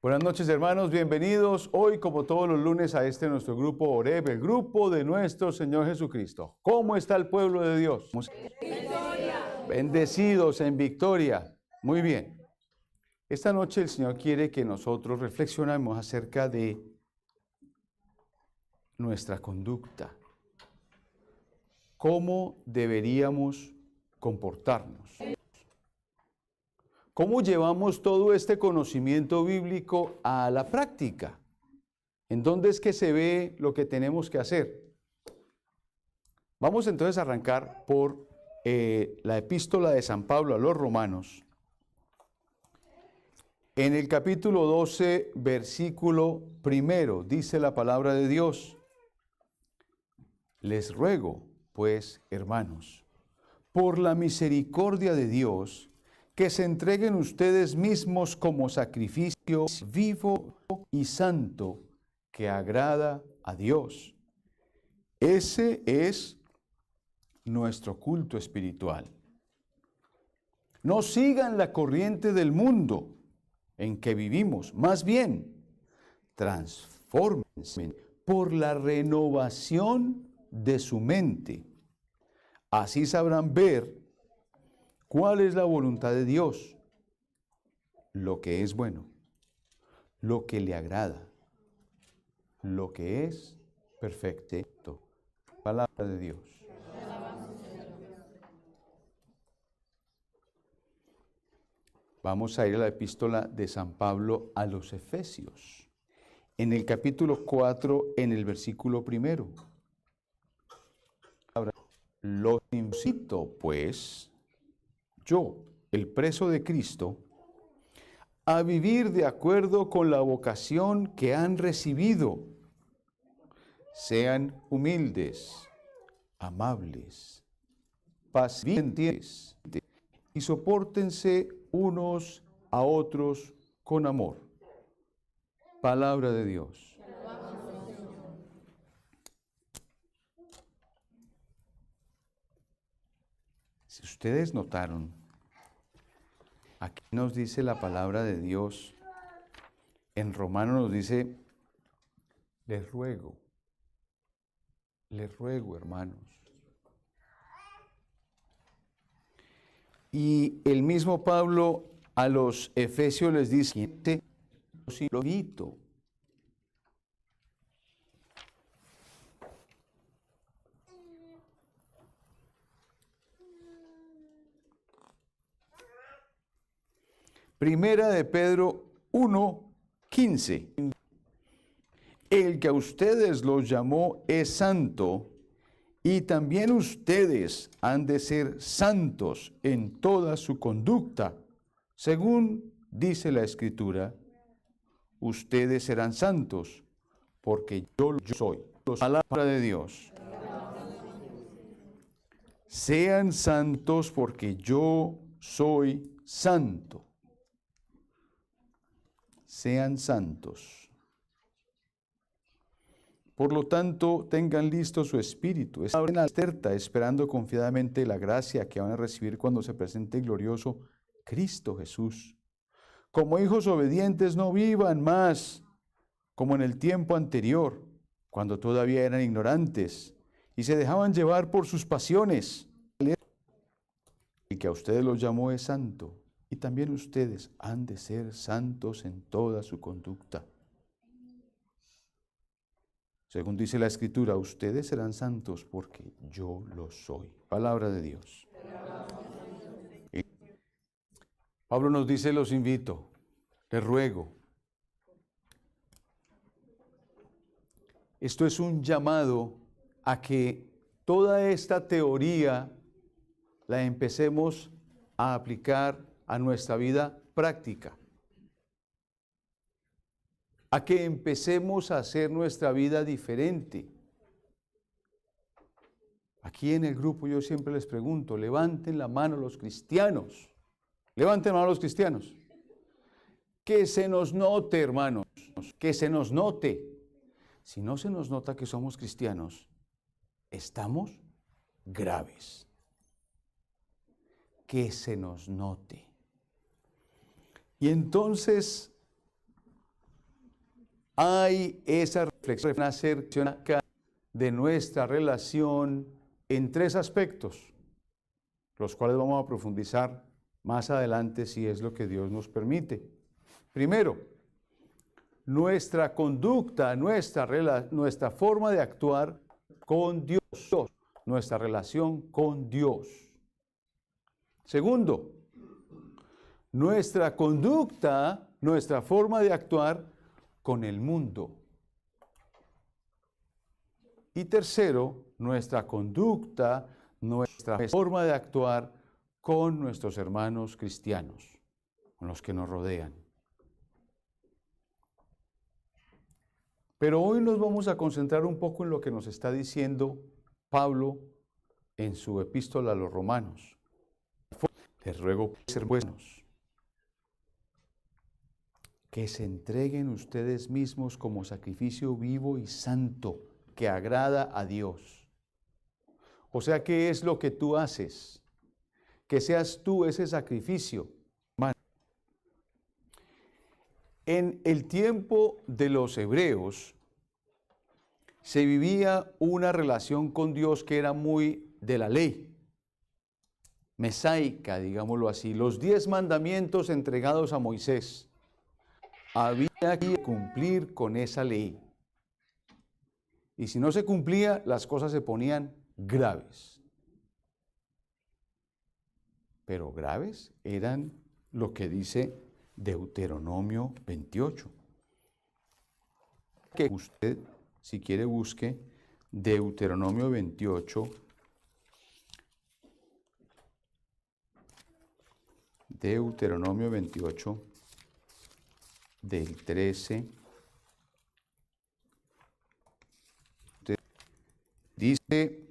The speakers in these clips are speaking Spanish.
Buenas noches, hermanos, bienvenidos hoy como todos los lunes a nuestro grupo Oreb, el grupo de nuestro Señor Jesucristo. ¿Cómo está el pueblo de Dios? Victoria. Bendecidos en victoria. Muy bien. Esta noche el Señor quiere que nosotros reflexionemos acerca de nuestra conducta. ¿Cómo deberíamos comportarnos? ¿Cómo llevamos todo este conocimiento bíblico a la práctica? ¿En dónde es que se ve lo que tenemos que hacer? Vamos entonces a arrancar por la epístola de San Pablo a los Romanos. En el capítulo 12, versículo 1, dice la palabra de Dios: Les ruego, pues, hermanos, por la misericordia de Dios, que se entreguen ustedes mismos como sacrificio vivo y santo, que agrada a Dios. Ese es nuestro culto espiritual. No sigan la corriente del mundo en que vivimos, más bien, transfórmense por la renovación de su mente. Así sabrán ver cuál es la voluntad de Dios, lo que es bueno, lo que le agrada, lo que es perfecto. Palabra de Dios. Vamos a ir a la epístola de San Pablo a los Efesios, en el capítulo 4, en el versículo 1. Los incito, pues, yo, el preso de Cristo, a vivir de acuerdo con la vocación que han recibido. Sean humildes, amables, pacientes y sopórtense unos a otros con amor. Palabra de Dios. Si ustedes notaron, aquí nos dice la palabra de Dios, en Romanos nos dice: les ruego, hermanos. Y el mismo Pablo a los Efesios les dice: los invito. Primera de Pedro 1:15. El que a ustedes los llamó es santo, y también ustedes han de ser santos en toda su conducta. Según dice la Escritura, ustedes serán santos, porque yo soy. Palabra de Dios. Sean santos porque yo soy santo. Sean santos. Por lo tanto, tengan listo su espíritu, estén alerta, esperando confiadamente la gracia que van a recibir cuando se presente el glorioso Cristo Jesús. Como hijos obedientes, no vivan más como en el tiempo anterior, cuando todavía eran ignorantes y se dejaban llevar por sus pasiones. El que a ustedes los llamó es santo, y también ustedes han de ser santos en toda su conducta. Según dice la Escritura, ustedes serán santos porque yo lo soy. Palabra de Dios. Pablo nos dice: los invito, les ruego. Esto es un llamado a que toda esta teoría la empecemos a aplicar a nuestra vida práctica. A que empecemos a hacer nuestra vida diferente. Aquí en el grupo yo siempre les pregunto: levanten la mano los cristianos. Levanten la mano los cristianos. Que se nos note, hermanos, que se nos note. Si no se nos nota que somos cristianos, estamos graves. Que se nos note. Y entonces hay esa reflexión acerca de nuestra relación en tres aspectos, los cuales vamos a profundizar más adelante si es lo que Dios nos permite. Primero, nuestra conducta, nuestra forma de actuar con Dios, nuestra relación con Dios. Segundo, nuestra conducta, nuestra forma de actuar con el mundo. Y tercero, nuestra conducta, nuestra forma de actuar con nuestros hermanos cristianos, con los que nos rodean. Pero hoy nos vamos a concentrar un poco en lo que nos está diciendo Pablo en su epístola a los Romanos. Les ruego por ser buenos, que se entreguen ustedes mismos como sacrificio vivo y santo, que agrada a Dios. O sea, ¿qué es lo que tú haces? Que seas tú ese sacrificio. En el tiempo de los hebreos se vivía una relación con Dios que era muy de la ley, mesaica, digámoslo así. Los 10 mandamientos entregados a Moisés, había que cumplir con esa ley. Y si no se cumplía, las cosas se ponían graves. Pero graves eran lo que dice Deuteronomio 28. Que usted, si quiere, busque Deuteronomio 28. Deuteronomio 28, del 13. Dice: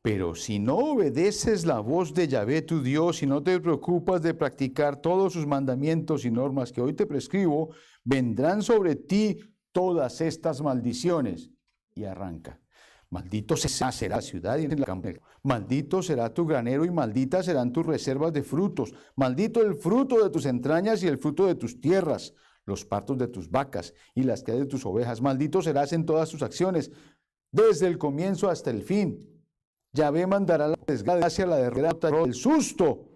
pero si no obedeces la voz de Yahvé tu Dios y no te preocupas de practicar todos sus mandamientos y normas que hoy te prescribo, vendrán sobre ti todas estas maldiciones. Y arranca. Maldito será la ciudad y el campo. Maldito será tu granero y malditas serán tus reservas de frutos. Maldito el fruto de tus entrañas y el fruto de tus tierras, los partos de tus vacas y las crías de tus ovejas. Maldito serás en todas tus acciones, desde el comienzo hasta el fin. Yahvé mandará la desgracia, la derrota, el susto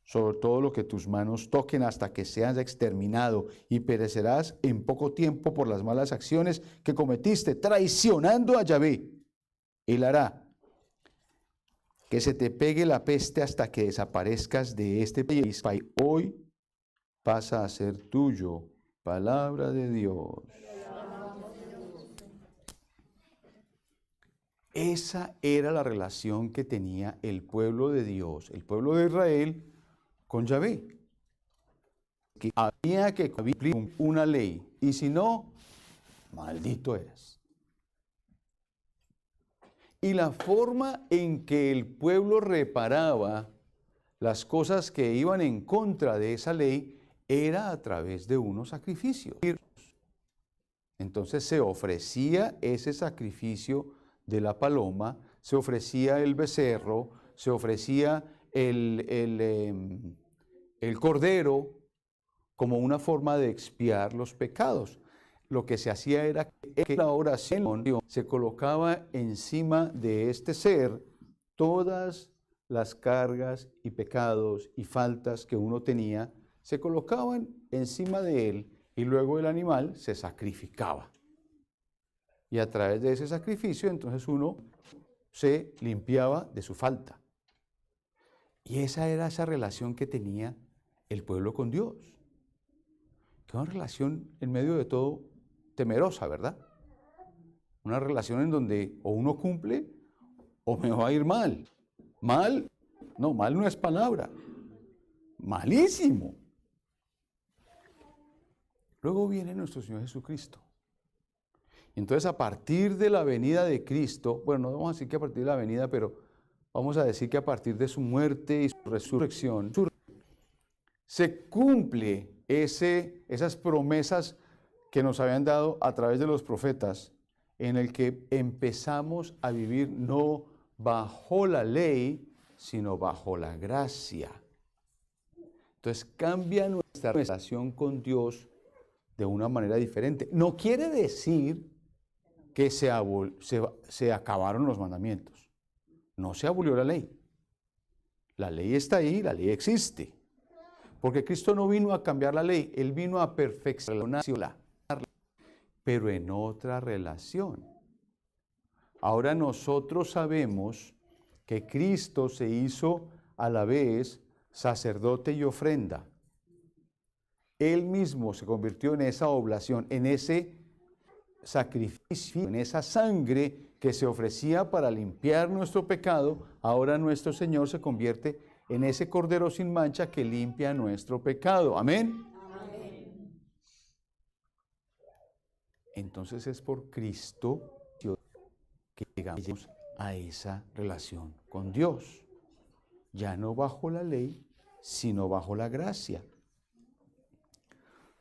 sobre todo lo que tus manos toquen hasta que seas exterminado, y perecerás en poco tiempo por las malas acciones que cometiste, traicionando a Yahvé. Él hará que se te pegue la peste hasta que desaparezcas de este país. Hoy pasa a ser tuyo. Palabra de Dios. Esa era la relación que tenía el pueblo de Dios, el pueblo de Israel, con Yahvé. Que había que cumplir una ley, y si no, maldito eras. Y la forma en que el pueblo reparaba las cosas que iban en contra de esa ley era a través de unos sacrificios. Entonces se ofrecía ese sacrificio de la paloma, se ofrecía el becerro, se ofrecía el cordero como una forma de expiar los pecados. Lo que se hacía era que la oración se colocaba encima de este ser todas las cargas y pecados y faltas que uno tenía, se colocaban encima de él, y luego el animal se sacrificaba. Y a través de ese sacrificio, entonces uno se limpiaba de su falta. Y esa era esa relación que tenía el pueblo con Dios. Que una relación en medio de todo temerosa, ¿verdad? Una relación en donde o uno cumple o me va a ir mal. Mal no es palabra. Malísimo. Luego viene nuestro Señor Jesucristo. Entonces, a partir de la venida de Cristo, bueno, no vamos a decir que a partir de la venida, pero vamos a decir que a partir de su muerte y su resurrección, se cumple esas promesas que nos habían dado a través de los profetas, en el que empezamos a vivir no bajo la ley, sino bajo la gracia. Entonces, cambia nuestra relación con Dios de una manera diferente. No quiere decir que se acabaron los mandamientos. No se abolió la ley. La ley está ahí, la ley existe. Porque Cristo no vino a cambiar la ley, Él vino a perfeccionarla, pero en otra relación. Ahora nosotros sabemos que Cristo se hizo a la vez sacerdote y ofrenda. Él mismo se convirtió en esa oblación, en ese sacrificio, en esa sangre que se ofrecía para limpiar nuestro pecado. Ahora nuestro Señor se convierte en ese Cordero sin mancha que limpia nuestro pecado. Amén. Amén. Entonces es por Cristo que llegamos a esa relación con Dios. Ya no bajo la ley, sino bajo la gracia.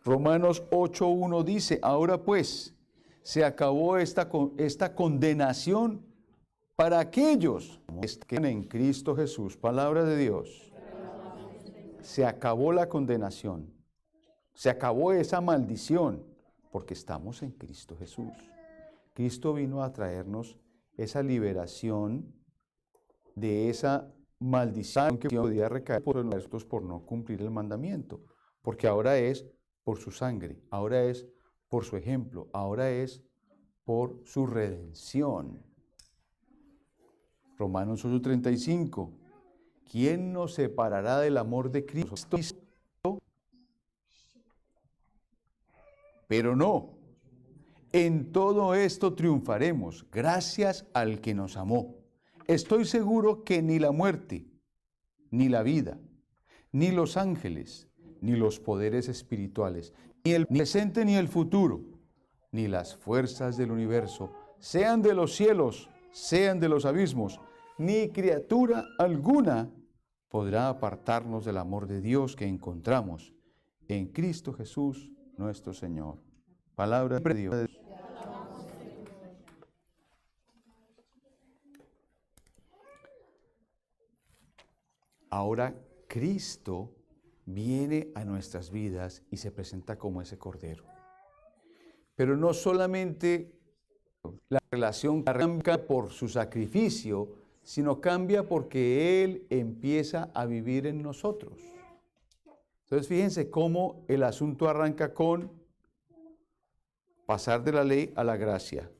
Romanos 8:1 dice, ahora pues, se acabó esta condenación para aquellos que están en Cristo Jesús. Palabra de Dios. Se acabó la condenación. Se acabó esa maldición, porque estamos en Cristo Jesús. Cristo vino a traernos esa liberación de esa maldición que podía recaer por nosotros por no cumplir el mandamiento, porque ahora es por su sangre, ahora es por su ejemplo, ahora es por su redención. Romanos 8:35. ¿Quién nos separará del amor de Cristo? Pero no, en todo esto triunfaremos, gracias al que nos amó. Estoy seguro que ni la muerte, ni la vida, ni los ángeles, ni los poderes espirituales, ni el presente ni el futuro, ni las fuerzas del universo, sean de los cielos, sean de los abismos, ni criatura alguna podrá apartarnos del amor de Dios que encontramos en Cristo Jesús nuestro Señor. Palabra de Dios. Ahora Cristo viene a nuestras vidas y se presenta como ese Cordero. Pero no solamente la relación cambia por su sacrificio, sino cambia porque Él empieza a vivir en nosotros. Entonces fíjense cómo el asunto arranca con pasar de la ley a la gracia.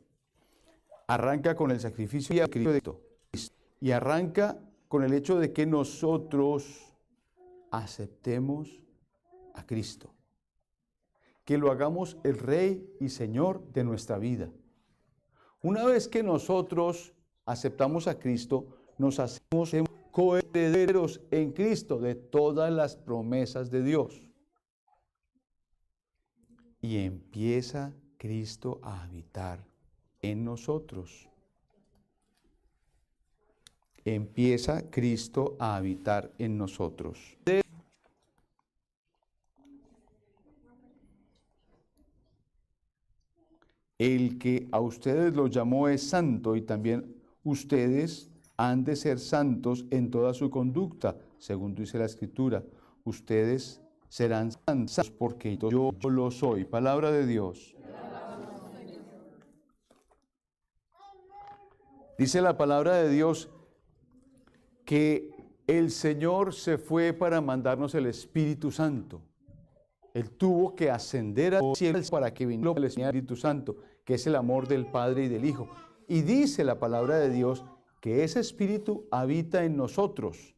Arranca con el sacrificio de Cristo. Y arranca con el hecho de que nosotros aceptemos a Cristo. Que lo hagamos el Rey y Señor de nuestra vida. Una vez que nosotros aceptamos a Cristo, nos hacemos coherederos en Cristo de todas las promesas de Dios. Y empieza Cristo a habitar en nosotros. Empieza Cristo a habitar en nosotros. El que a ustedes los llamó es santo y también ustedes han de ser santos en toda su conducta, según dice la Escritura. Ustedes serán santos porque yo lo soy. Palabra de Dios. Dice la palabra de Dios que el Señor se fue para mandarnos el Espíritu Santo. Él tuvo que ascender al cielo para que viniera el Espíritu Santo, que es el amor del Padre y del Hijo. Y dice la palabra de Dios que ese Espíritu habita en nosotros,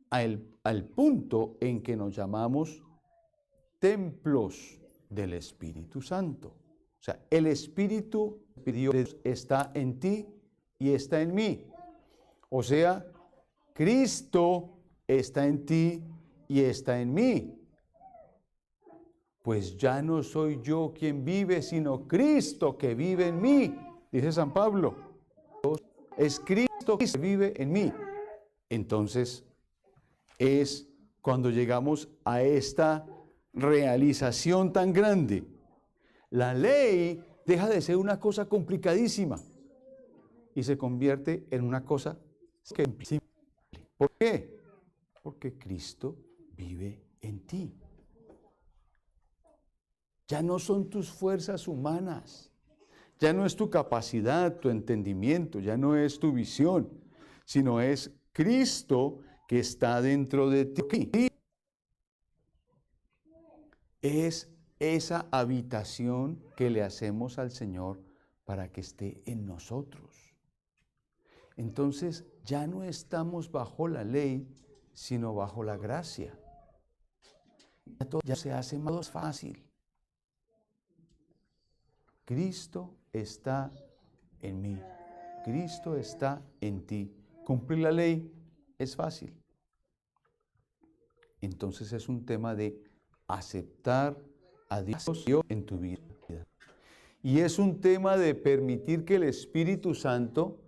al punto en que nos llamamos templos del Espíritu Santo. O sea, el Espíritu de Dios está en ti y está en mí. O sea, Cristo está en ti y está en mí. Pues ya no soy yo quien vive, sino Cristo que vive en mí, dice San Pablo. Es Cristo que vive en mí. Entonces, es cuando llegamos a esta realización tan grande. La ley deja de ser una cosa complicadísima y se convierte en una cosa simple. ¿Por qué? Porque Cristo vive en ti. Ya no son tus fuerzas humanas, ya no es tu capacidad, tu entendimiento, ya no es tu visión, sino es Cristo que está dentro de ti. Es esa habitación que le hacemos al Señor para que esté en nosotros. Entonces ya no estamos bajo la ley, sino bajo la gracia. Todo ya se hace más fácil. Cristo está en mí, Cristo está en ti. Cumplir la ley es fácil. Entonces es un tema de aceptar a Dios en tu vida. Y es un tema de permitir que el Espíritu Santo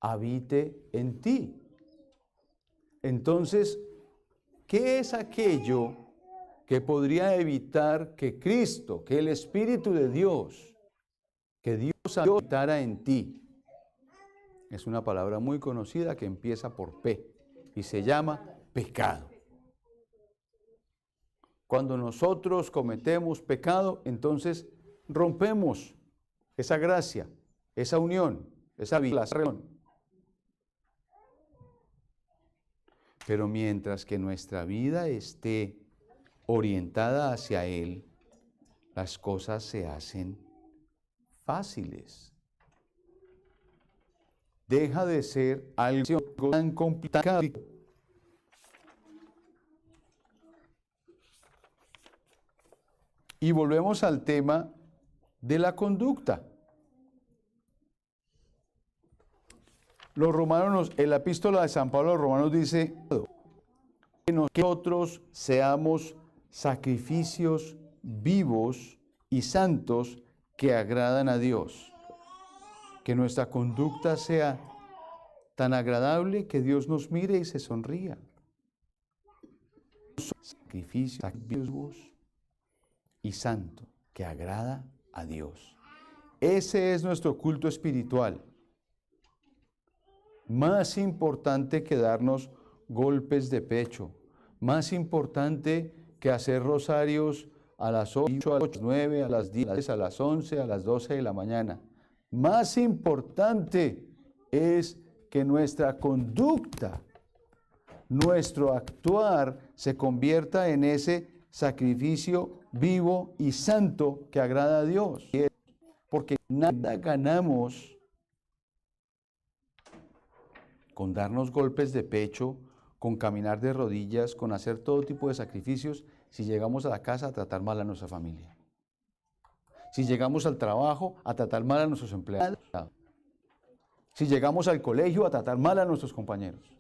habite en ti. Entonces, ¿qué es aquello que podría evitar que Cristo, que el Espíritu de Dios, que Dios habitara en ti? Es una palabra muy conocida que empieza por P y se llama pecado. Cuando nosotros cometemos pecado, entonces rompemos esa gracia, esa unión, esa relación. Pero mientras que nuestra vida esté orientada hacia Él, las cosas se hacen fáciles. Deja de ser algo tan complicado. Y volvemos al tema de la conducta. Los romanos, en la epístola de San Pablo a los Romanos dice que nosotros seamos sacrificios vivos y santos que agradan a Dios. Que nuestra conducta sea tan agradable que Dios nos mire y se sonría. Sacrificios vivos y santo que agrada a Dios. Ese es nuestro culto espiritual. Más importante que darnos golpes de pecho, más importante que hacer rosarios a las 8, a las 9, a las 10, a las 11, a las 12 de la mañana. Más importante es que nuestra conducta, nuestro actuar se convierta en ese sacrificio vivo y santo que agrada a Dios. Porque nada ganamos con darnos golpes de pecho, con caminar de rodillas, con hacer todo tipo de sacrificios, si llegamos a la casa a tratar mal a nuestra familia. Si llegamos al trabajo a tratar mal a nuestros empleados. Si llegamos al colegio a tratar mal a nuestros compañeros.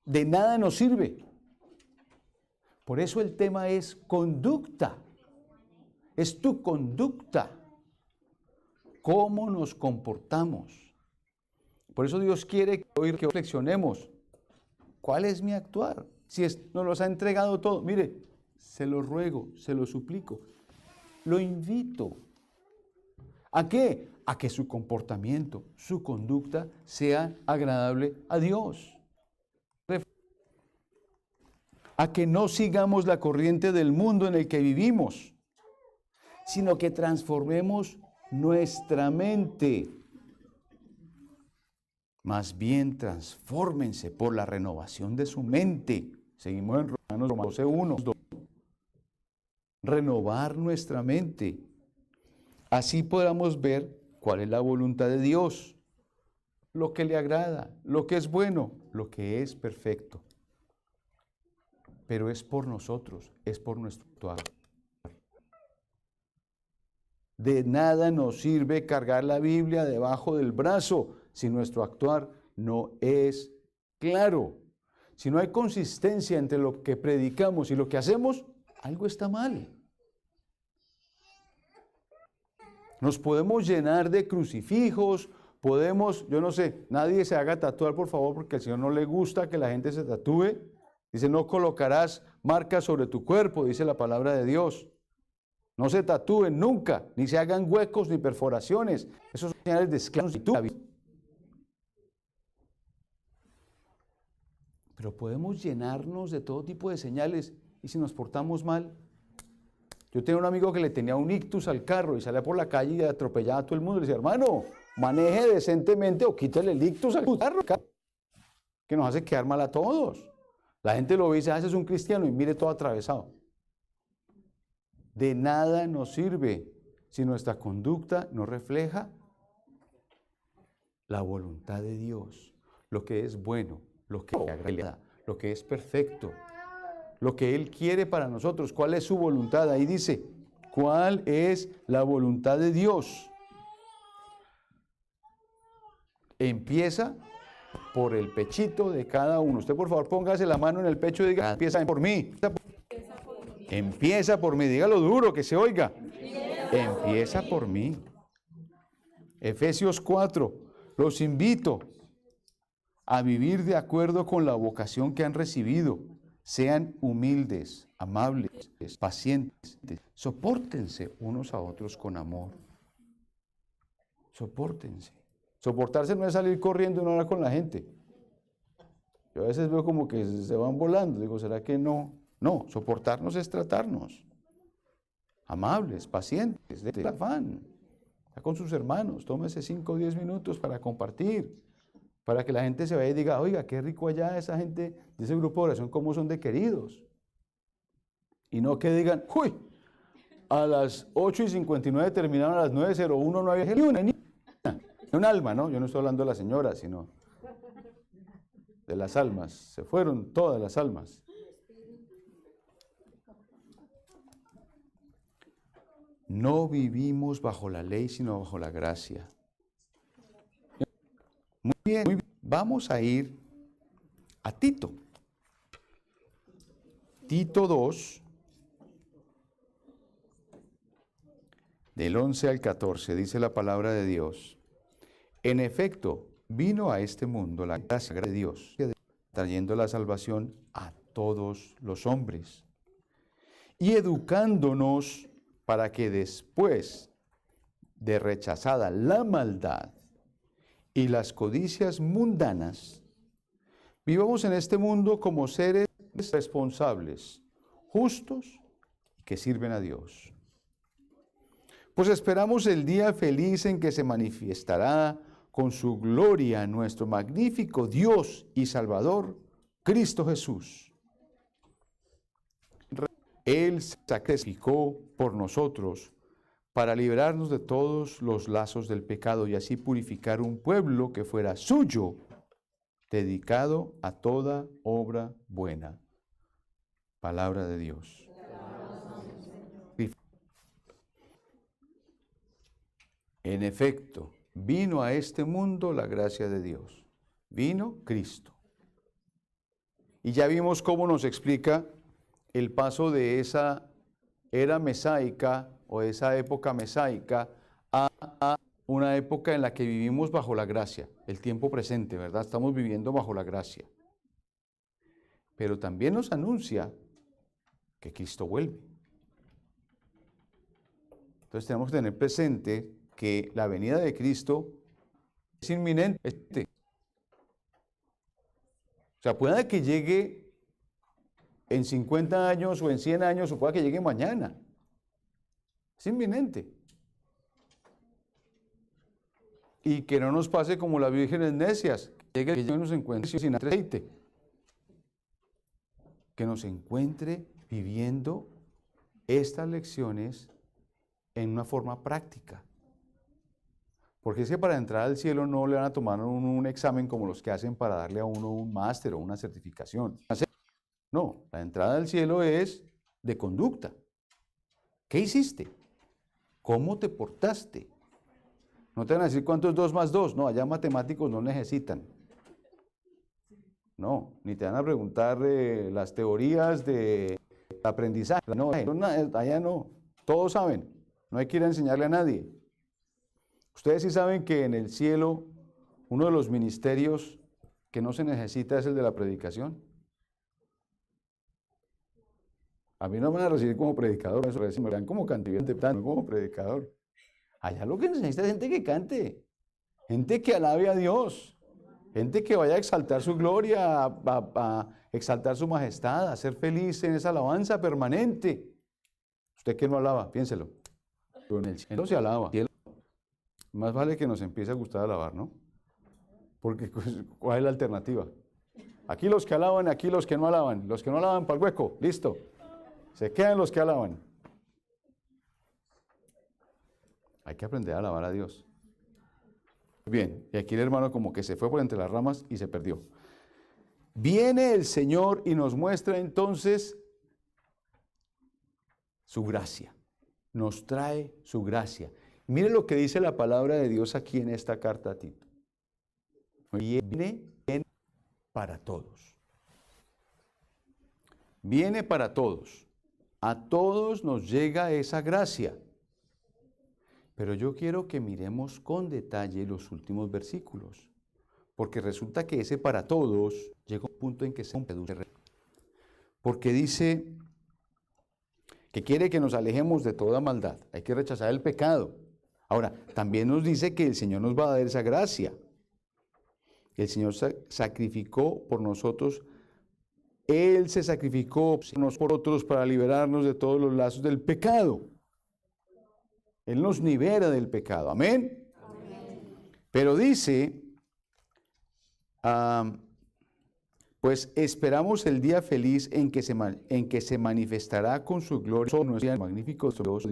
De nada nos sirve. Por eso el tema es conducta. Es tu conducta. ¿Cómo nos comportamos? Por eso Dios quiere que hoy reflexionemos. ¿Cuál es mi actuar? Si nos los ha entregado todo. Mire, se lo ruego, se lo suplico. Lo invito. ¿A qué? A que su comportamiento, su conducta sea agradable a Dios. A que no sigamos la corriente del mundo en el que vivimos, sino que transformemos nuestra mente. Más bien transfórmense por la renovación de su mente. Seguimos en Romanos 12:1. Renovar nuestra mente. Así podamos ver cuál es la voluntad de Dios, lo que le agrada, lo que es bueno, lo que es perfecto. Pero es por nosotros, es por nuestro actuar. De nada nos sirve cargar la Biblia debajo del brazo si nuestro actuar no es claro. Si no hay consistencia entre lo que predicamos y lo que hacemos, algo está mal. Nos podemos llenar de crucifijos, podemos, yo no sé, nadie se haga tatuar, por favor, porque al Señor no le gusta que la gente se tatúe. Dice, no colocarás marcas sobre tu cuerpo, dice la palabra de Dios. No se tatúen nunca, ni se hagan huecos ni perforaciones. Esos son señales de esclavitud. Pero podemos llenarnos de todo tipo de señales y si nos portamos mal, Yo tenía un amigo que le tenía un ictus al carro y salía por la calle y atropellaba a todo el mundo. Le decía, hermano, maneje decentemente o quítale el ictus al carro, que nos hace quedar mal a todos. La gente lo ve y dice, ese es un cristiano, y mire todo atravesado. De nada nos sirve si nuestra conducta no refleja la voluntad de Dios, lo que es bueno, lo que agrada, lo que es perfecto, lo que Él quiere para nosotros. ¿Cuál es su voluntad? Ahí dice, ¿cuál es la voluntad de Dios? Empieza por el pechito de cada uno. Usted, por favor, póngase la mano en el pecho y diga, empieza por mí. Empieza por mí. Dígalo duro, que se oiga. Empieza por mí. Efesios 4. Los invito a vivir de acuerdo con la vocación que han recibido. Sean humildes, amables, pacientes. Sopórtense unos a otros con amor. Sopórtense. Soportarse no es salir corriendo y no hablar con la gente. Yo a veces veo como que se van volando. Digo, ¿será que no? No, soportarnos es tratarnos. Amables, pacientes, de afán. Está con sus hermanos, tómese 5 o 10 minutos para compartir. Para que la gente se vaya y diga, oiga, qué rico allá esa gente de ese grupo de oración, cómo son de queridos. Y no que digan, uy, a las 8:59 terminaron, a las 9:01 no había ni una. Un alma, ¿no? Yo no estoy hablando de la señora, sino de las almas. Se fueron todas las almas. No vivimos bajo la ley, sino bajo la gracia. Muy bien, muy bien. Vamos a ir a Tito. Tito 2, del 11 al 14, dice la palabra de Dios. En efecto, vino a este mundo la gracia de Dios, trayendo la salvación a todos los hombres y educándonos para que después de rechazada la maldad y las codicias mundanas, vivamos en este mundo como seres responsables, justos y que sirven a Dios. Pues esperamos el día feliz en que se manifestará con su gloria nuestro magnífico Dios y Salvador, Cristo Jesús. Él se sacrificó por nosotros para librarnos de todos los lazos del pecado y así purificar un pueblo que fuera suyo, dedicado a toda obra buena. Palabra de Dios. En efecto, vino a este mundo la gracia de Dios. Vino Cristo. Y ya vimos cómo nos explica el paso de esa era mesaica o esa época mesaica a una época en la que vivimos bajo la gracia, el tiempo presente, ¿verdad? Estamos viviendo bajo la gracia. Pero también nos anuncia que Cristo vuelve. Entonces tenemos que tener presente que la venida de Cristo es inminente. O sea, puede que llegue en 50 años o en 100 años o puede que llegue mañana. Es inminente. Y que no nos pase como las vírgenes necias, que llegue y nos encuentre sin aceite. Que nos encuentre viviendo estas lecciones en una forma práctica. Porque es que para entrar al cielo no le van a tomar un examen como los que hacen para darle a uno un máster o una certificación. No, la entrada al cielo es de conducta. ¿Qué hiciste? ¿Cómo te portaste? No te van a decir cuánto es 2 más 2. No, allá matemáticos no necesitan. No, ni te van a preguntar las teorías de aprendizaje. No, allá no. Todos saben. No hay que ir a enseñarle a nadie. Ustedes sí saben que en el cielo uno de los ministerios que no se necesita es el de la predicación. A mí no me van a recibir como predicador, me dan como cantante, no como predicador. Allá lo que necesita es gente que cante, gente que alabe a Dios, gente que vaya a exaltar su gloria, a exaltar su majestad, a ser feliz en esa alabanza permanente. ¿Usted qué no alaba? Piénselo. Pero en el cielo se alaba. Más vale que nos empiece a gustar alabar, ¿no? Porque ¿cuál es la alternativa? Aquí los que alaban, aquí los que no alaban. Los que no alaban para el hueco, listo. Se quedan los que alaban. Hay que aprender a alabar a Dios. Bien, y aquí el hermano como que se fue por entre las ramas y se perdió. Viene el Señor y nos muestra entonces su gracia. Nos trae su gracia. Mire lo que dice la palabra de Dios aquí en esta carta a Tito. Viene para todos. Viene para todos. A todos nos llega esa gracia. Pero yo quiero que miremos con detalle los últimos versículos. Porque resulta que ese para todos llega a un punto en que se reduce. Porque dice que quiere que nos alejemos de toda maldad. Hay que rechazar el pecado. Ahora, también nos dice que el Señor nos va a dar esa gracia. El Señor sacrificó por nosotros. Él se sacrificó unos por otros para liberarnos de todos los lazos del pecado. Él nos libera del pecado. Amén. Amén. Pero dice, pues esperamos el día feliz en que se manifestará con su gloria nuestro magnífico Dios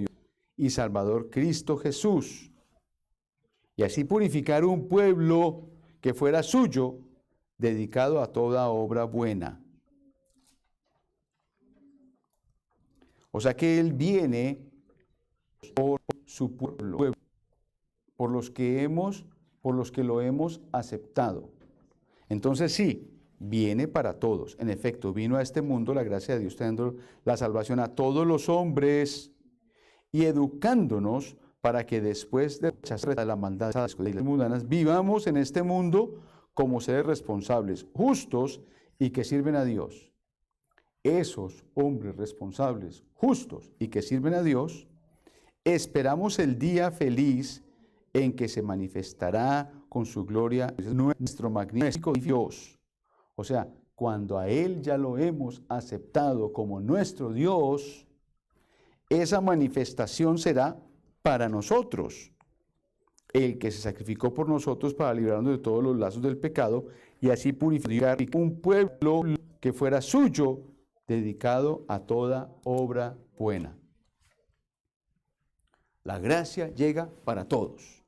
y Salvador Cristo Jesús. Y así purificar un pueblo que fuera suyo, dedicado a toda obra buena. O sea que Él viene por su pueblo, por los que lo hemos aceptado. Entonces sí, viene para todos. En efecto, vino a este mundo la gracia de Dios, dando la salvación a todos los hombres y educándonos para que después de rechazar la maldad de las cosas mundanas, vivamos en este mundo como seres responsables, justos y que sirven a Dios. Esos hombres responsables, justos y que sirven a Dios, esperamos el día feliz en que se manifestará con su gloria nuestro magnífico Dios. O sea, cuando a Él ya lo hemos aceptado como nuestro Dios, esa manifestación será para nosotros, el que se sacrificó por nosotros para librarnos de todos los lazos del pecado y así purificar un pueblo que fuera suyo, dedicado a toda obra buena. La gracia llega para todos.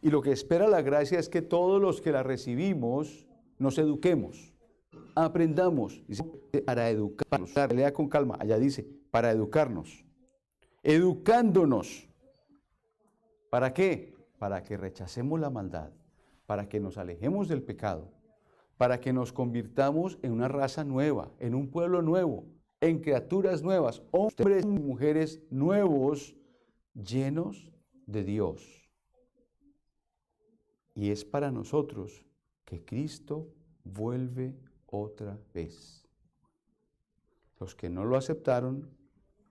Y lo que espera la gracia es que todos los que la recibimos nos eduquemos, aprendamos. Dice, para educarnos. Lea con calma, allá dice, para educarnos. Educándonos. ¿Para qué? Para que rechacemos la maldad, para que nos alejemos del pecado, para que nos convirtamos en una raza nueva, en un pueblo nuevo, en criaturas nuevas, hombres y mujeres nuevos, llenos de Dios. Y es para nosotros que Cristo vuelve otra vez. Los que no lo aceptaron,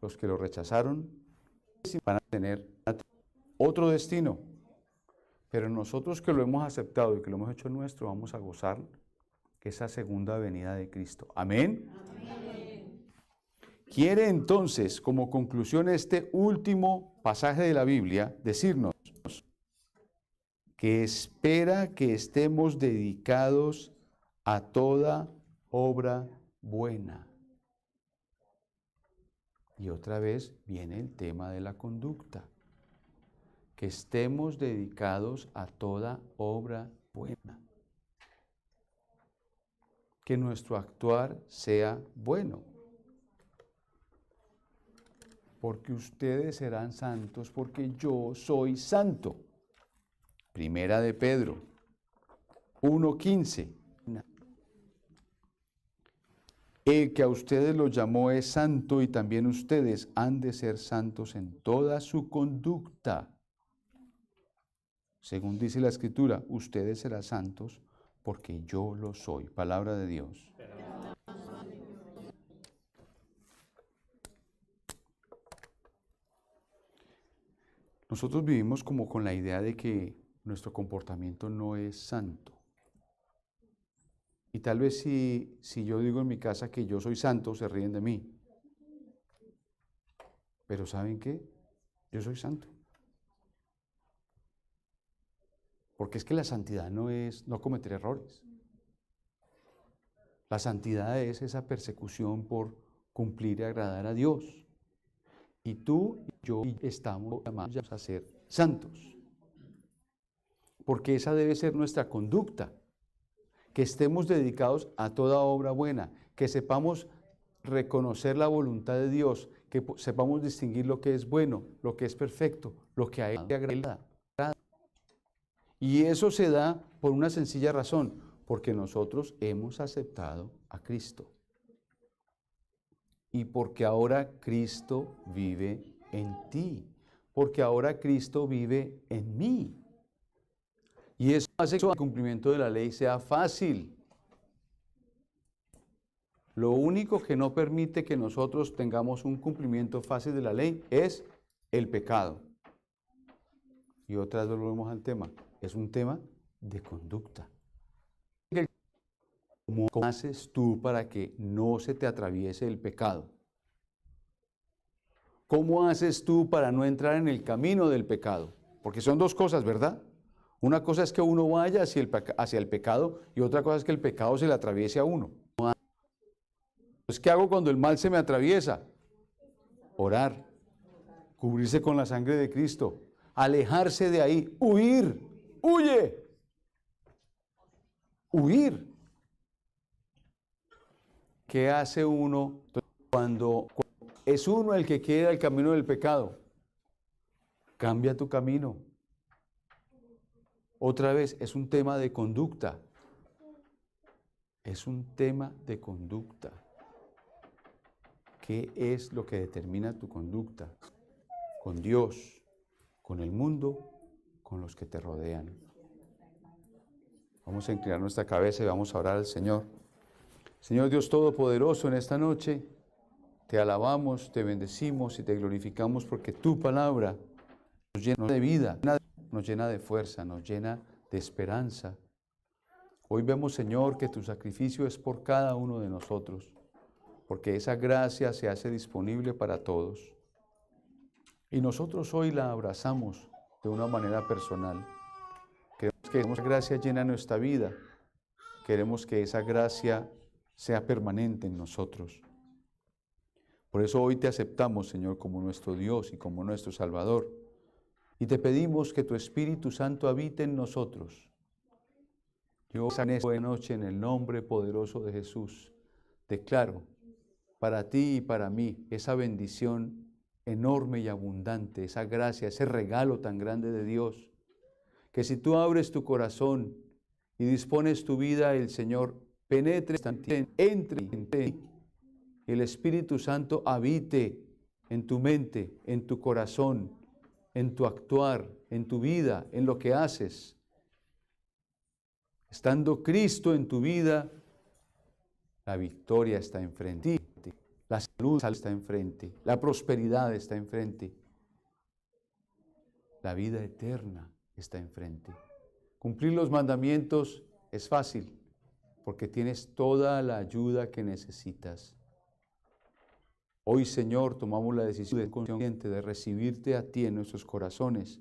los que lo rechazaron, van a tener otro destino. Pero nosotros que lo hemos aceptado y que lo hemos hecho nuestro, vamos a gozar esa segunda venida de Cristo. Amén. Amén. Quiere entonces, como conclusión, este último pasaje de la Biblia, decirnos que espera que estemos dedicados a toda obra buena. Y otra vez viene el tema de la conducta. Que estemos dedicados a toda obra buena. Que nuestro actuar sea bueno. Porque ustedes serán santos, porque yo soy santo. Primera de Pedro 1:15. El que a ustedes los llamó es santo y también ustedes han de ser santos en toda su conducta. Según dice la Escritura, ustedes serán santos porque yo lo soy. Palabra de Dios. Nosotros vivimos como con la idea de que nuestro comportamiento no es santo. Y tal vez si yo digo en mi casa que yo soy santo, se ríen de mí. Pero ¿saben qué? Yo soy santo. Porque es que la santidad no es no cometer errores. La santidad es esa persecución por cumplir y agradar a Dios. Y tú y yo estamos llamados a ser santos. Porque esa debe ser nuestra conducta. Que estemos dedicados a toda obra buena, que sepamos reconocer la voluntad de Dios, que sepamos distinguir lo que es bueno, lo que es perfecto, lo que a Él le agrada. Y eso se da por una sencilla razón, porque nosotros hemos aceptado a Cristo. Y porque ahora Cristo vive en ti, porque ahora Cristo vive en mí. Y eso hace que el cumplimiento de la ley sea fácil. Lo único que no permite que nosotros tengamos un cumplimiento fácil de la ley es el pecado. Y otra vez volvemos al tema. Es un tema de conducta. ¿Cómo haces tú para que no se te atraviese el pecado? ¿Cómo haces tú para no entrar en el camino del pecado? Porque son dos cosas, ¿verdad? Una cosa es que uno vaya hacia el pecado y otra cosa es que el pecado se le atraviese a uno. Entonces, ¿qué hago cuando el mal se me atraviesa? Orar, cubrirse con la sangre de Cristo, alejarse de ahí, huir, huye, huir. ¿Qué hace uno cuando es uno el que queda el camino del pecado? Cambia tu camino. Otra vez, es un tema de conducta. Es un tema de conducta. ¿Qué es lo que determina tu conducta? Con Dios, con el mundo, con los que te rodean. Vamos a inclinar nuestra cabeza y vamos a orar al Señor. Señor Dios Todopoderoso, en esta noche te alabamos, te bendecimos y te glorificamos porque tu palabra nos llena de vida, nos llena de fuerza, nos llena de esperanza. Hoy vemos, Señor, que tu sacrificio es por cada uno de nosotros, porque esa gracia se hace disponible para todos. Y nosotros hoy la abrazamos de una manera personal. Queremos que esa gracia llene nuestra vida. Queremos que esa gracia sea permanente en nosotros. Por eso hoy te aceptamos, Señor, como nuestro Dios y como nuestro Salvador. Y te pedimos que tu Espíritu Santo habite en nosotros. Yo en esta noche, en el nombre poderoso de Jesús, declaro para ti y para mí esa bendición enorme y abundante, esa gracia, ese regalo tan grande de Dios, que si tú abres tu corazón y dispones tu vida, el Señor penetre, entre en ti, el Espíritu Santo habite en tu mente, en tu corazón, en tu actuar, en tu vida, en lo que haces. Estando Cristo en tu vida, la victoria está enfrente, la salud está enfrente, la prosperidad está enfrente, la vida eterna está enfrente. Cumplir los mandamientos es fácil, porque tienes toda la ayuda que necesitas. Hoy, Señor, tomamos la decisión consciente de recibirte a ti en nuestros corazones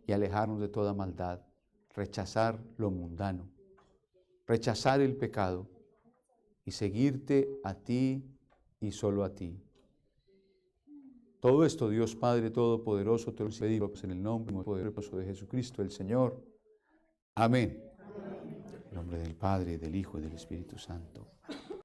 y alejarnos de toda maldad, rechazar lo mundano, rechazar el pecado y seguirte a ti y solo a ti. Todo esto, Dios Padre Todopoderoso, te lo pedimos en el nombre poderoso de Jesucristo, el Señor. Amén. En nombre del Padre, del Hijo y del Espíritu Santo.